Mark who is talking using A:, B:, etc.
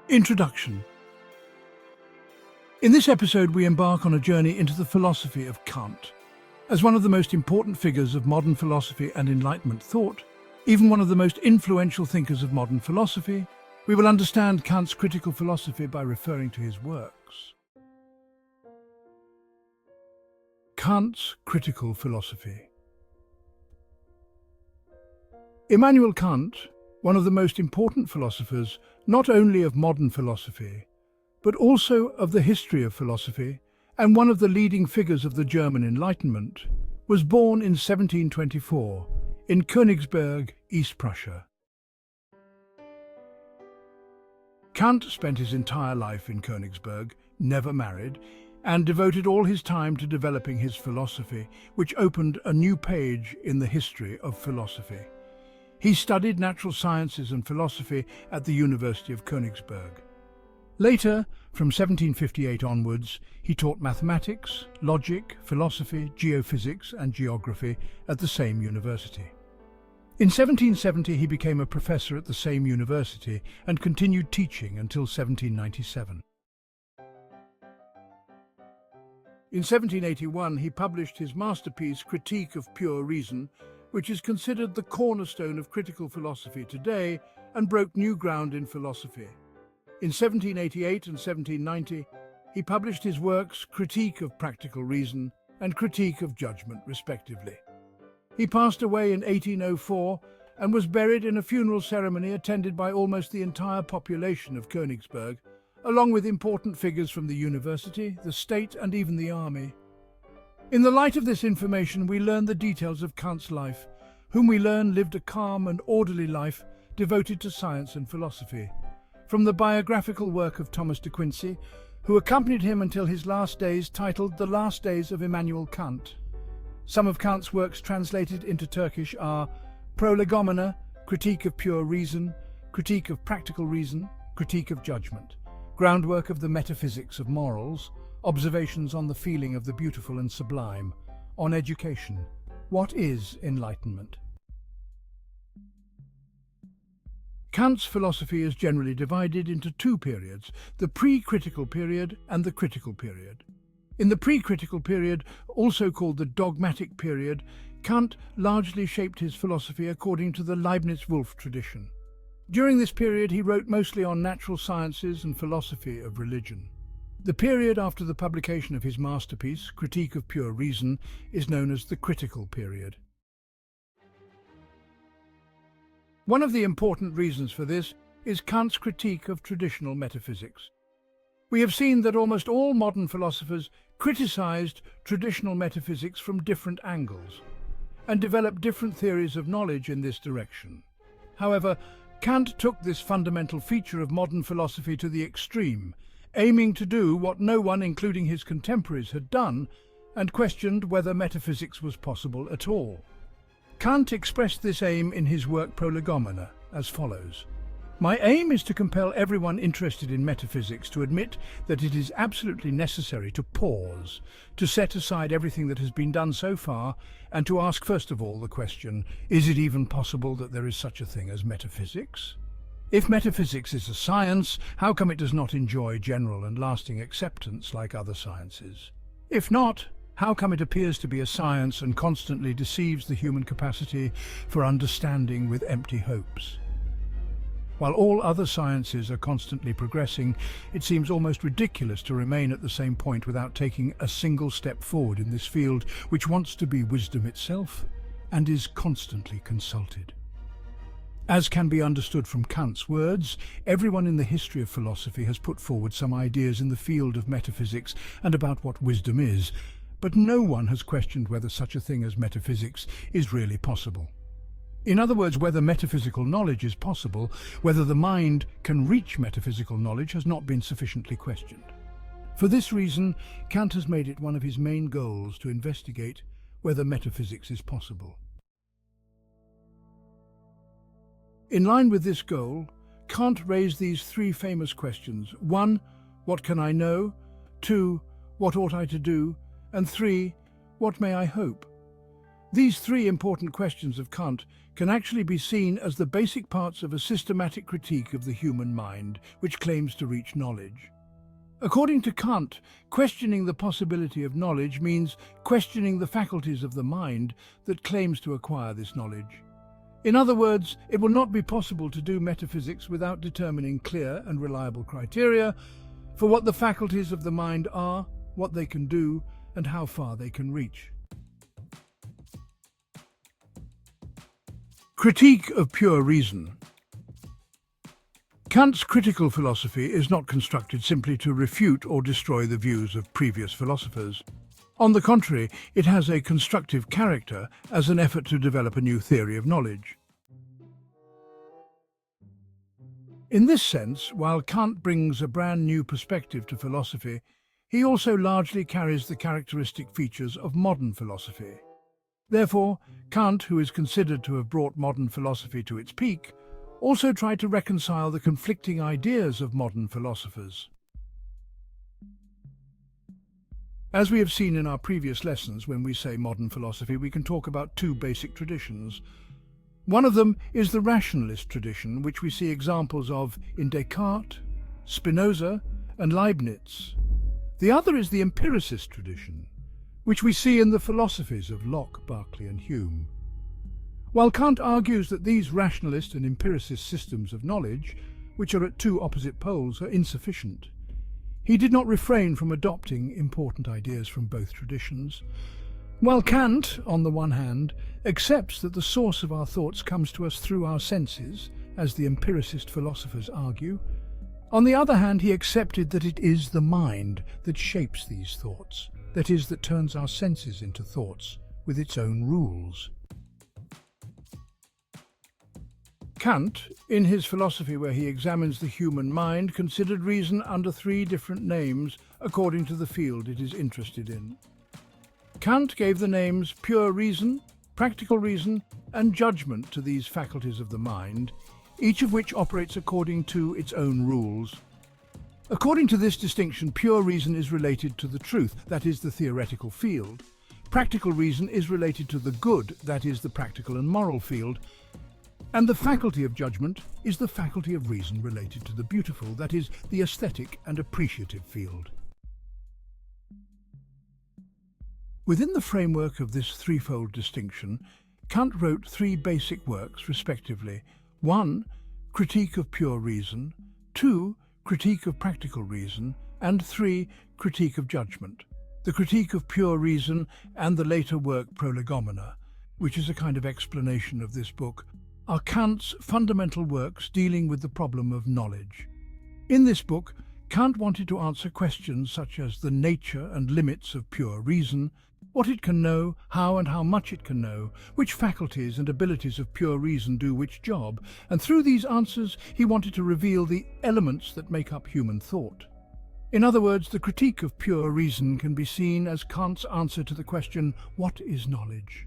A: Introduction. In this episode, we embark on a journey into the philosophy of Kant. As one of the most important figures of modern philosophy and Enlightenment thought, even one of the most influential thinkers of modern philosophy, we will understand Kant's critical philosophy by referring to his works. Kant's critical philosophy. Immanuel Kant, one of the most important philosophers not only of modern philosophy, but also of the history of philosophy, and one of the leading figures of the German Enlightenment, was born in 1724 in Königsberg, East Prussia. Kant spent his entire life in Königsberg, never married, and devoted all his time to developing his philosophy, which opened a new page in the history of philosophy. He studied natural sciences and philosophy at the University of Königsberg. Later, from 1758 onwards, he taught mathematics, logic, philosophy, geophysics and geography at the same university. In 1770 he became a professor at the same university and continued teaching until 1797. In 1781 he published his masterpiece Critique of Pure Reason, which is considered the cornerstone of critical philosophy today and broke new ground in philosophy. In 1788 and 1790, he published his works Critique of Practical Reason and Critique of Judgment, respectively. He passed away in 1804 and was buried in a funeral ceremony attended by almost the entire population of Königsberg, along with important figures from the university, the state, and even the army. In the light of this information, we learn the details of Kant's life, whom we learn lived a calm and orderly life devoted to science and philosophy. From the biographical work of Thomas de Quincey, who accompanied him until his last days, titled The Last Days of Immanuel Kant. Some of Kant's works translated into Turkish are Prolegomena, Critique of Pure Reason, Critique of Practical Reason, Critique of Judgment, Groundwork of the Metaphysics of Morals, Observations on the Feeling of the Beautiful and Sublime, On Education, What is Enlightenment? Kant's philosophy is generally divided into two periods, the pre-critical period and the critical period. In the pre-critical period, also called the dogmatic period, Kant largely shaped his philosophy according to the Leibniz-Wolff tradition. During this period, he wrote mostly on natural sciences and philosophy of religion. The period after the publication of his masterpiece, Critique of Pure Reason, is known as the critical period. One of the important reasons for this is Kant's critique of traditional metaphysics. We have seen that almost all modern philosophers criticized traditional metaphysics from different angles and developed different theories of knowledge in this direction. However, Kant took this fundamental feature of modern philosophy to the extreme, aiming to do what no one, including his contemporaries, had done, and questioned whether metaphysics was possible at all. Kant expressed this aim in his work Prolegomena as follows: "My aim is to compel everyone interested in metaphysics to admit that it is absolutely necessary to pause, to set aside everything that has been done so far, and to ask first of all the question, is it even possible that there is such a thing as metaphysics? If metaphysics is a science, how come it does not enjoy general and lasting acceptance like other sciences? If not, how come it appears to be a science and constantly deceives the human capacity for understanding with empty hopes? While all other sciences are constantly progressing, it seems almost ridiculous to remain at the same point without taking a single step forward in this field which wants to be wisdom itself and is constantly consulted." As can be understood from Kant's words, everyone in the history of philosophy has put forward some ideas in the field of metaphysics and about what wisdom is, but no one has questioned whether such a thing as metaphysics is really possible. In other words, whether metaphysical knowledge is possible, whether the mind can reach metaphysical knowledge has not been sufficiently questioned. For this reason, Kant has made it one of his main goals to investigate whether metaphysics is possible. In line with this goal, Kant raised these three famous questions. 1. What can I know? 2. What ought I to do? And 3. What may I hope? These three important questions of Kant can actually be seen as the basic parts of a systematic critique of the human mind, which claims to reach knowledge. According to Kant, questioning the possibility of knowledge means questioning the faculties of the mind that claims to acquire this knowledge. In other words, it will not be possible to do metaphysics without determining clear and reliable criteria for what the faculties of the mind are, what they can do, and how far they can reach. Critique of pure reason. Kant's critical philosophy is not constructed simply to refute or destroy the views of previous philosophers. On the contrary, it has a constructive character as an effort to develop a new theory of knowledge. In this sense, while Kant brings a brand new perspective to philosophy, he also largely carries the characteristic features of modern philosophy. Therefore, Kant, who is considered to have brought modern philosophy to its peak, also tried to reconcile the conflicting ideas of modern philosophers. As we have seen in our previous lessons, when we say modern philosophy, we can talk about two basic traditions. One of them is the rationalist tradition, which we see examples of in Descartes, Spinoza, and Leibniz. The other is the empiricist tradition, which we see in the philosophies of Locke, Berkeley, and Hume. While Kant argues that these rationalist and empiricist systems of knowledge, which are at two opposite poles, are insufficient, he did not refrain from adopting important ideas from both traditions. While Kant, on the one hand, accepts that the source of our thoughts comes to us through our senses, as the empiricist philosophers argue, on the other hand, he accepted that it is the mind that shapes these thoughts, that is, that turns our senses into thoughts with its own rules. Kant, in his philosophy where he examines the human mind, considered reason under three different names according to the field it is interested in. Kant gave the names pure reason, practical reason, and judgment to these faculties of the mind, each of which operates according to its own rules. According to this distinction, pure reason is related to the truth, that is, the theoretical field. Practical reason is related to the good, that is, the practical and moral field. And the faculty of judgment is the faculty of reason related to the beautiful, that is, the aesthetic and appreciative field. Within the framework of this threefold distinction, Kant wrote three basic works, respectively. 1. Critique of pure reason. 2. Critique of practical reason. And 3. Critique of judgment. The Critique of Pure Reason and the later work Prolegomena, which is a kind of explanation of this book, are Kant's fundamental works dealing with the problem of knowledge. In this book, Kant wanted to answer questions such as the nature and limits of pure reason, what it can know, how and how much it can know, which faculties and abilities of pure reason do which job, and through these answers he wanted to reveal the elements that make up human thought. In other words, the Critique of Pure Reason can be seen as Kant's answer to the question, what is knowledge?